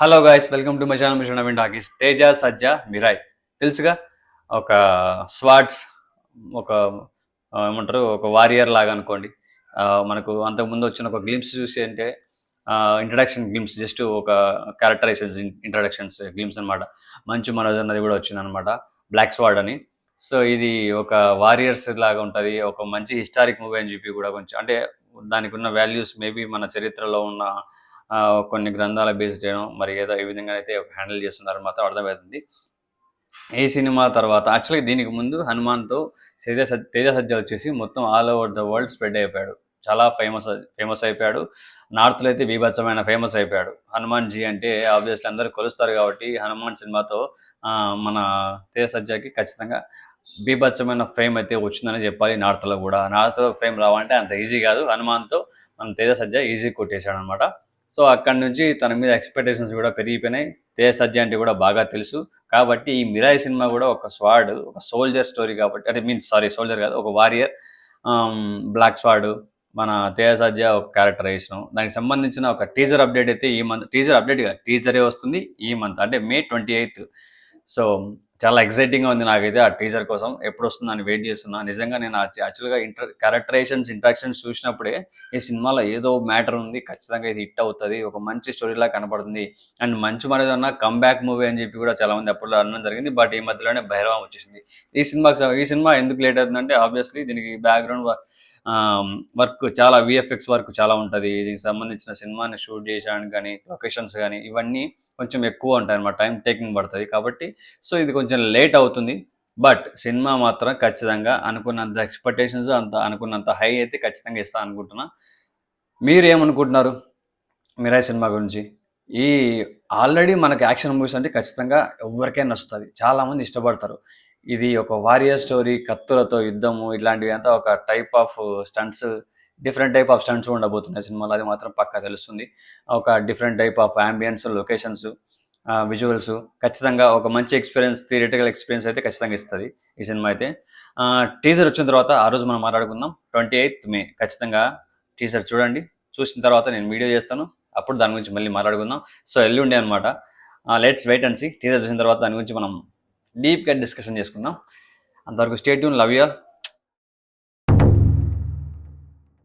Hello guys, welcome to my channel machine Naveen talkies. Teja, Sajja, Mirai తెలుసుగా. ఒక swords, ఒక ఏమంటారు, ఒక వారియర్ లాగా అనుకోండి. మనకు అంతకుముందు వచ్చిన ఒక గ్లిమ్స్ చూసి అంటే ఇంట్రడక్షన్ గ్లిమ్స్, జస్ట్ ఒక క్యారెక్టరైజేషన్స్ ఇంట్రడక్షన్స్ గ్లిమ్స్ అనమాట. మంచు మనోజ్ అన్నది కూడా వచ్చిందనమాట, బ్లాక్ స్వాడ్ అని. సో ఇది ఒక వారియర్స్ లాగా ఉంటుంది, ఒక మంచి హిస్టారిక్ మూవీ అని చెప్పి కూడా కొంచెం అంటే దానికి ఉన్న వాల్యూస్ మేబీ మన చరిత్రలో ఉన్న కొన్ని గ్రంథాల బేస్డ్ చేయడం, మరి ఏదో ఈ విధంగా అయితే హ్యాండిల్ చేస్తున్నారు మాత్రం అర్థమవుతుంది. ఈ సినిమా తర్వాత యాక్చువల్గా దీనికి ముందు హనుమాన్తో తేజ సజ్జ వచ్చేసి మొత్తం all over the world spread అయిపోయాడు, చాలా ఫేమస్ అయిపోయాడు. నార్త్లో అయితే బీభత్సమైన ఫేమస్ అయిపోయాడు. హనుమాన్ జీ అంటే ఆబ్వియస్లీ అందరూ కొలుస్తారు కాబట్టి హనుమాన్ సినిమాతో మన తేజ సజ్జకి ఖచ్చితంగా బీభత్సమైన ఫేమ్ అయితే వచ్చిందని చెప్పాలి. నార్త్లో కూడా, నార్త్లో ఫేమ్ రావాలంటే అంత ఈజీ కాదు. హనుమాన్తో మన తేజ సజ్జ ఈజీ కొట్టేశాడు అనమాట. సో అక్కడి నుంచి తన మీద ఎక్స్పెక్టేషన్స్ కూడా పెరిగిపోయినాయి. తేజ సజ్జ అంటే కూడా బాగా తెలుసు కాబట్టి ఈ మిరాయి సినిమా కూడా ఒక స్వాడ్, ఒక సోల్జర్ స్టోరీ కాబట్టి, అంటే సోల్జర్ కాదు, ఒక వారియర్, బ్లాక్ స్వాడ్, మన తేజ సజ్జ ఒక క్యారెక్టరైజేషన్. దానికి సంబంధించిన ఒక టీజర్ అప్డేట్ అయితే ఈ మంత్, టీజర్ అప్డేట్ కాదు, టీజరే వస్తుంది ఈ మంత్, అంటే May 28. సో చాలా ఎక్సైటింగ్గా ఉంది నాకైతే ఆ టీజర్ కోసం. ఎప్పుడు వస్తుందని వెయిట్ చేస్తున్నా. నిజంగా నేను యాక్చువల్గా క్యారెక్టరైజేషన్స్, ఇంట్రాక్షన్స్ చూసినప్పుడే ఈ సినిమాలో ఏదో మ్యాటర్ ఉంది, ఖచ్చితంగా ఇది హిట్ అవుతుంది, ఒక మంచి స్టోరీలా కనపడుతుంది. అండ్ మంచు మనోజ్ అన్న కమ్బ్యాక్ మూవీ అని చెప్పి కూడా చాలా మంది అప్పుడు అనడం జరిగింది. బట్ ఈ మధ్యలోనే భైరవం వచ్చేసింది. ఈ సినిమా ఎందుకు లేట్ అవుతుందంటే ఆబ్వియస్లీ దీనికి బ్యాక్గ్రౌండ్ వర్క్, చాలా విఎఫ్ఎక్స్ వర్క్ చాలా ఉంటుంది. దీనికి సంబంధించిన సినిమాని షూట్ చేయడానికి కానీ, లొకేషన్స్ కానీ ఇవన్నీ కొంచెం ఎక్కువ ఉంటాయి అన్నమాట, టైం టేకింగ్ పడుతుంది కాబట్టి. సో ఇది కొంచెం లేట్ అవుతుంది. బట్ సినిమా మాత్రం ఖచ్చితంగా అనుకున్నంత ఎక్స్పెక్టేషన్స్, అనుకున్నంత హై అయితే ఖచ్చితంగా ఇస్తా అనుకుంటున్నా. మీరు ఏమనుకుంటున్నారు మిరాయ్ సినిమా గురించి? ఈ ఆల్రెడీ మనకి యాక్షన్ మూవీస్ అంటే ఖచ్చితంగా ఎవరికైనా నచ్చుతుంది, చాలామంది ఇష్టపడతారు. ఇది ఒక వారియర్ స్టోరీ, కత్తులతో యుద్ధము, ఇట్లాంటివి అంతా ఒక type of stunts, different type of stunts ఉండబోతున్నాయి సినిమాలో, అది మాత్రం పక్కా తెలుస్తుంది. ఒక different type of ambience, locations, visuals, ఖచ్చితంగా ఒక మంచి ఎక్స్పీరియన్స్, థియేటికల్ ఎక్స్పీరియన్స్ అయితే ఖచ్చితంగా ఇస్తుంది ఈ సినిమా అయితే. టీజర్ వచ్చిన తర్వాత ఆ రోజు మనం మాట్లాడుకుందాం. 28th May ఖచ్చితంగా టీజర్ చూడండి. చూసిన తర్వాత నేను వీడియో చేస్తాను, అప్పుడు దాని గురించి మళ్ళీ మాట్లాడుకుందాం. సో ఎల్లుండే అనమాట. Let's wait and see. Teaser చూసిన తర్వాత దాని గురించి మనం డీప్గా డిస్కషన్ చేసుకుందాం. అంతవరకు stay tune, love you all.